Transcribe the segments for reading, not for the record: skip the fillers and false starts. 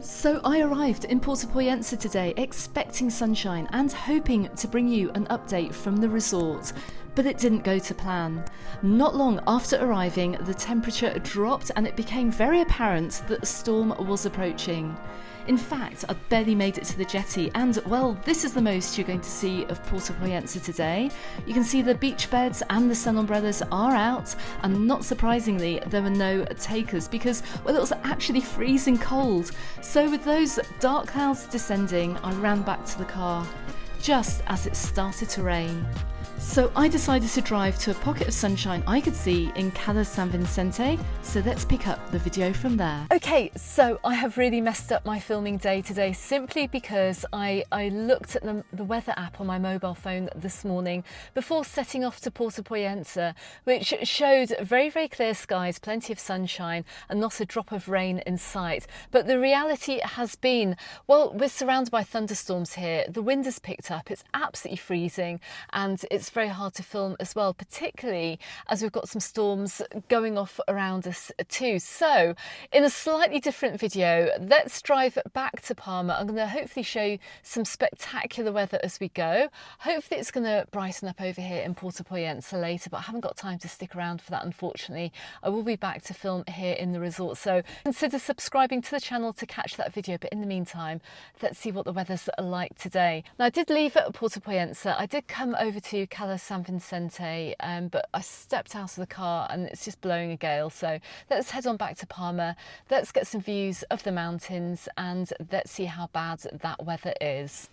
So I arrived in Porto Poyensa today expecting sunshine and hoping to bring you an update from the resort, but it didn't go to plan. Not long after arriving, the temperature dropped and it became very apparent that a storm was approaching. In fact, I barely made it to the jetty and, well, this is the most you're going to see of Porto Poyensa today. You can see the beach beds and the sun umbrellas are out, and not surprisingly, there were no takers because, well, it was actually freezing cold. So with those dark clouds descending, I ran back to the car just as it started to rain. So I decided to drive to a pocket of sunshine I could see in Cala San Vicente, so let's pick up the video from there. Okay, so I have really messed up my filming day today simply because I looked at the weather app on my mobile phone this morning before setting off to Porto Poyensa, which showed very, very clear skies, plenty of sunshine and not a drop of rain in sight. But the reality has been, well, we're surrounded by thunderstorms here. The wind has picked up, it's absolutely freezing and it's very hard to film as well, particularly as we've got some storms going off around us too. So in a slightly different video, let's drive back to Palma. I'm going to hopefully show you some spectacular weather as we go. Hopefully it's going to brighten up over here in Porto Poyensa later, but I haven't got time to stick around for that, unfortunately. I will be back to film here in the resort, so consider subscribing to the channel to catch that video. But in the meantime, let's see what the weather's like today. Now, I did leave at Porto Poyensa. I did come over to Cala San Vicente, but I stepped out of the car and it's just blowing a gale. So let's head on back to Palma. Let's get some views of the mountains and let's see how bad that weather is.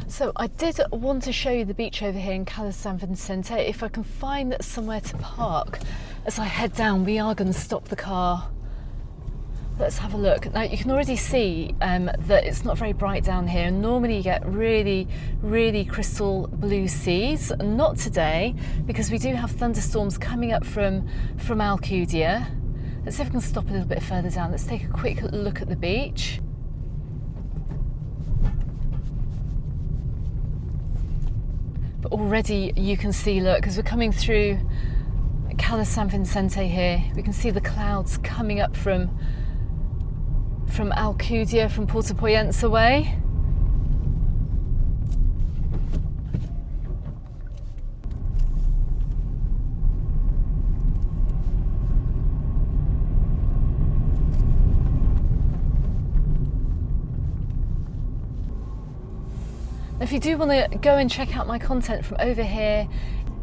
So I did want to show you the beach over here in Cala San Vicente. If I can find somewhere to park as I head down, we are going to stop the car. Let's have a look. Now you can already see that it's not very bright down here. Normally you get really, really crystal blue seas. Not today, because we do have thunderstorms coming up from Alcudia. Let's see if we can stop a little bit further down. Let's take a quick look at the beach. But already you can see, look, as we're coming through Cala San Vicente here, we can see the clouds coming up from Alcudia, from Porto Poyensa way. If you do want to go and check out my content from over here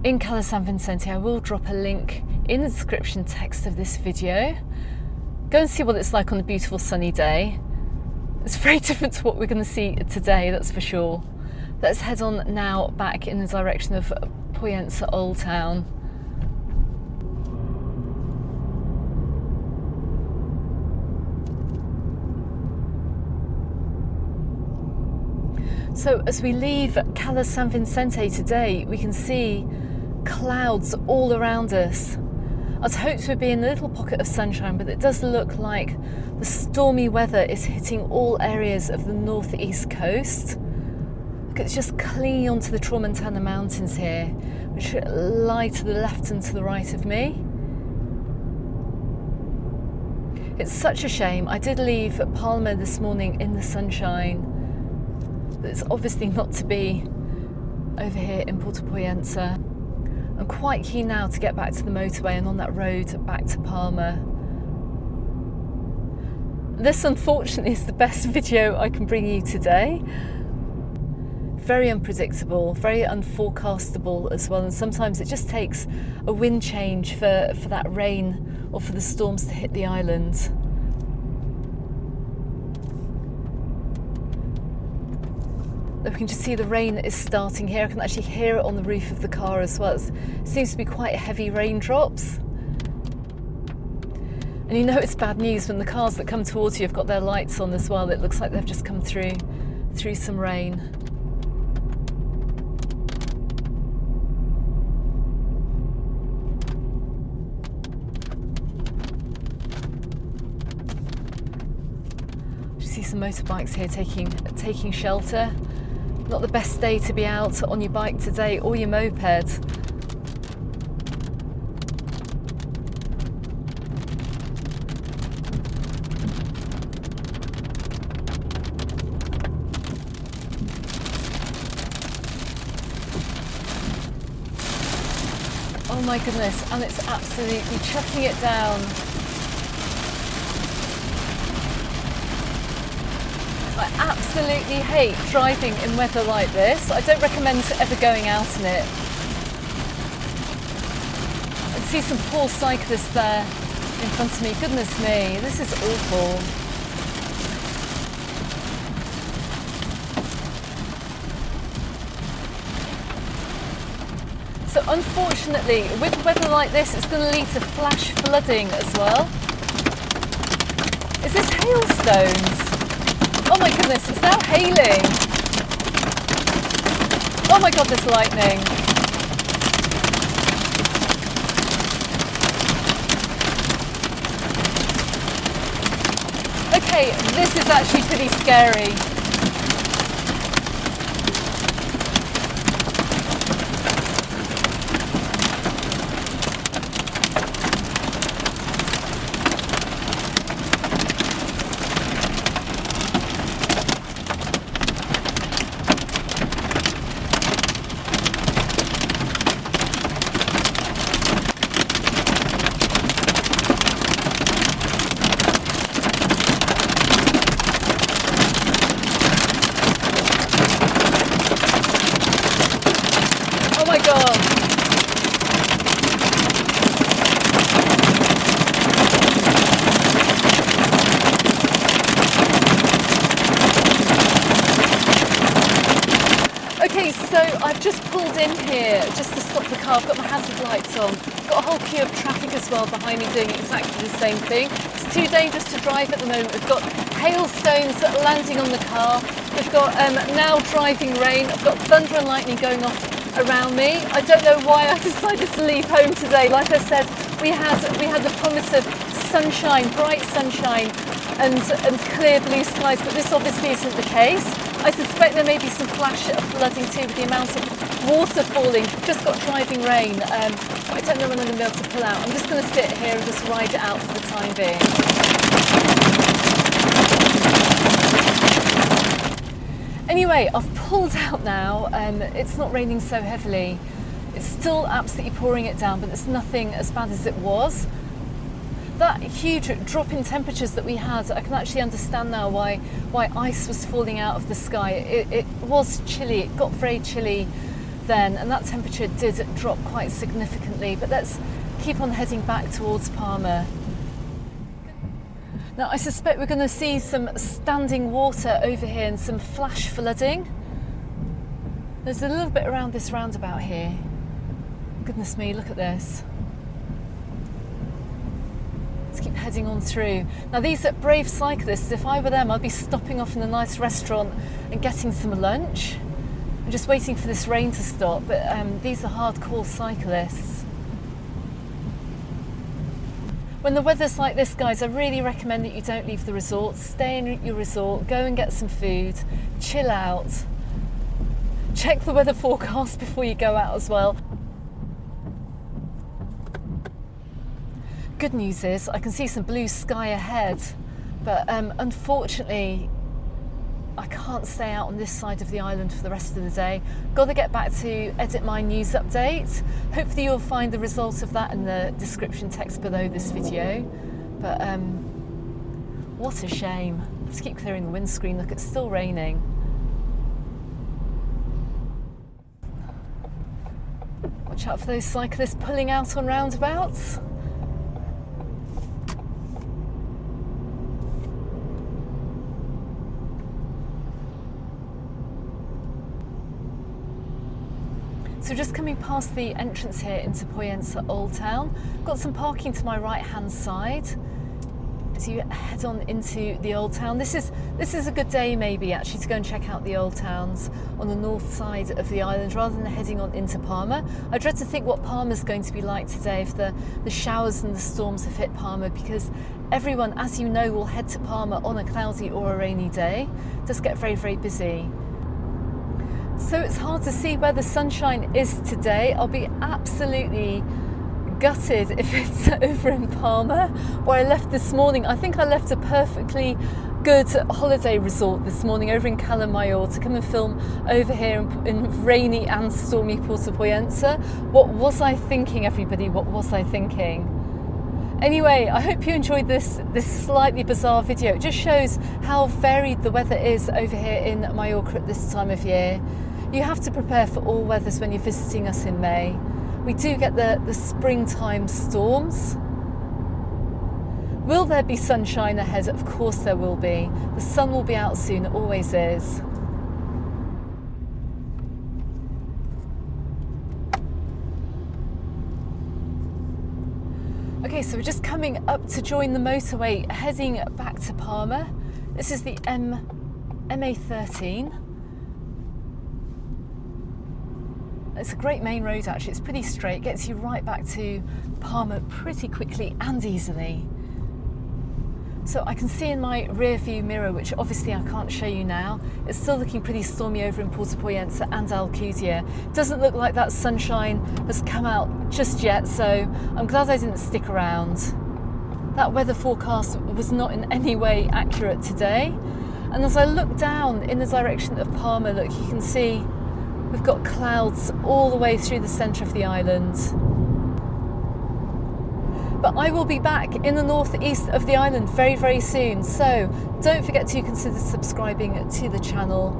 in Cala San Vicente, I will drop a link in the description text of this video. Go and see what it's like on a beautiful sunny day. It's very different to what we're going to see today, that's for sure. Let's head on now back in the direction of Poyensa Old Town. So as we leave Cala San Vicente today, we can see clouds all around us. I'd hoped we'd be in a little pocket of sunshine, but it does look like the stormy weather is hitting all areas of the northeast coast. Look, it's just clinging onto the Tramontana Mountains here, which lie to the left and to the right of me. It's such a shame. I did leave Palma this morning in the sunshine, but it's obviously not to be over here in Porto Poyensa. I'm quite keen now to get back to the motorway and on that road back to Palma. This unfortunately is the best video I can bring you today. Very unpredictable, very unforecastable as well, and sometimes it just takes a wind change for that rain or for the storms to hit the island. We can just see the rain is starting here. I can actually hear it on the roof of the car as well. It seems to be quite heavy raindrops. And you know it's bad news when the cars that come towards you have got their lights on as well. It looks like they've just come through some rain. You see some motorbikes here taking shelter. Not the best day to be out on your bike today or your moped. Oh my goodness, and it's absolutely chucking it down. I absolutely hate driving in weather like this. I don't recommend ever going out in it. I can see some poor cyclists there in front of me. Goodness me, this is awful. So unfortunately, with weather like this, it's going to lead to flash flooding as well. Is this hailstones? Oh my goodness, it's now hailing. Oh my god, there's lightning. Okay, this is actually pretty scary. Oh my god. Okay, so I've just pulled in here just to stop the car. I've got my hazard lights on. Got a whole queue of traffic as well behind me doing exactly the same thing. It's too dangerous to drive at the moment. We've got hailstones landing on the car. We've got now driving rain. I've got thunder and lightning going off around me. I don't know why I decided to leave home today. Like I said, we had the promise of sunshine, bright sunshine and clear blue skies, but this obviously isn't the case. I suspect there may be some flash flooding too with the amount of water falling. Just got driving rain. I don't know when I'm going to be able to pull out. I'm just going to sit here and just ride it out for the time being. Anyway, I've pulled out now. It's not raining so heavily. It's still absolutely pouring it down, but it's nothing as bad as it was. That huge drop in temperatures that we had, I can actually understand now why ice was falling out of the sky. It was chilly, it got very chilly then, and that temperature did drop quite significantly. But let's keep on heading back towards Palma. Now I suspect we're going to see some standing water over here and some flash flooding. There's a little bit around this roundabout here. Goodness me, look at this. Let's keep heading on through. Now these are brave cyclists. If I were them, I'd be stopping off in a nice restaurant and getting some lunch. I'm just waiting for this rain to stop, but these are hardcore cyclists. When the weather's like this, guys, I really recommend that you don't leave the resort. Stay in your resort, go and get some food, chill out. Check the weather forecast before you go out as well. Good news is I can see some blue sky ahead, but unfortunately I can't stay out on this side of the island for the rest of the day. Got to get back to edit my news update. Hopefully you'll find the result of that in the description text below this video. But what a shame. Let's keep clearing the windscreen. Look, it's still raining. Watch out for those cyclists pulling out on roundabouts. So just coming past the entrance here into Poyensa Old Town, got some parking to my right hand side as you head on into the Old Town. This is a good day maybe actually to go and check out the old towns on the north side of the island rather than heading on into Palma. I dread to think what Palma's going to be like today if the showers and the storms have hit Palma, because everyone, as you know, will head to Palma on a cloudy or a rainy day. It does get very, very busy. So it's hard to see where the sunshine is today. I'll be absolutely gutted if it's over in Palma, where I left this morning. I think I left a perfectly good holiday resort this morning over in Cala Mayor to come and film over here in rainy and stormy Puerto Poyensa. What was I thinking, everybody? What was I thinking? Anyway, I hope you enjoyed this slightly bizarre video. It just shows how varied the weather is over here in Mallorca at this time of year. You have to prepare for all weathers when you're visiting us in May. We do get the springtime storms. Will there be sunshine ahead? Of course there will be. The sun will be out soon, it always is. Okay, so we're just coming up to join the motorway, heading back to Palma. This is the MA13. It's a great main road actually, it's pretty straight, gets you right back to Palma pretty quickly and easily. So I can see in my rear view mirror, which obviously I can't show you now, it's still looking pretty stormy over in Puerto Poyensa and Alcudia. Doesn't look like that sunshine has come out just yet, so I'm glad I didn't stick around. That weather forecast was not in any way accurate today. And as I look down in the direction of Palma, look, you can see we've got clouds all the way through the centre of the island. But I will be back in the northeast of the island very, very soon. So don't forget to consider subscribing to the channel.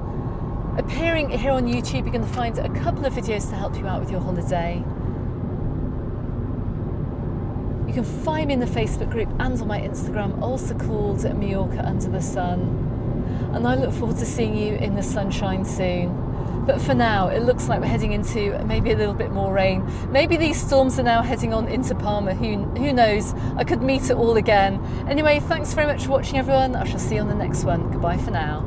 Appearing here on YouTube, you're going to find a couple of videos to help you out with your holiday. You can find me in the Facebook group and on my Instagram, also called Mallorca Under the Sun. And I look forward to seeing you in the sunshine soon. But for now, it looks like we're heading into maybe a little bit more rain. Maybe these storms are now heading on into Palma. Who knows? I could meet it all again. Anyway, thanks very much for watching, everyone. I shall see you on the next one. Goodbye for now.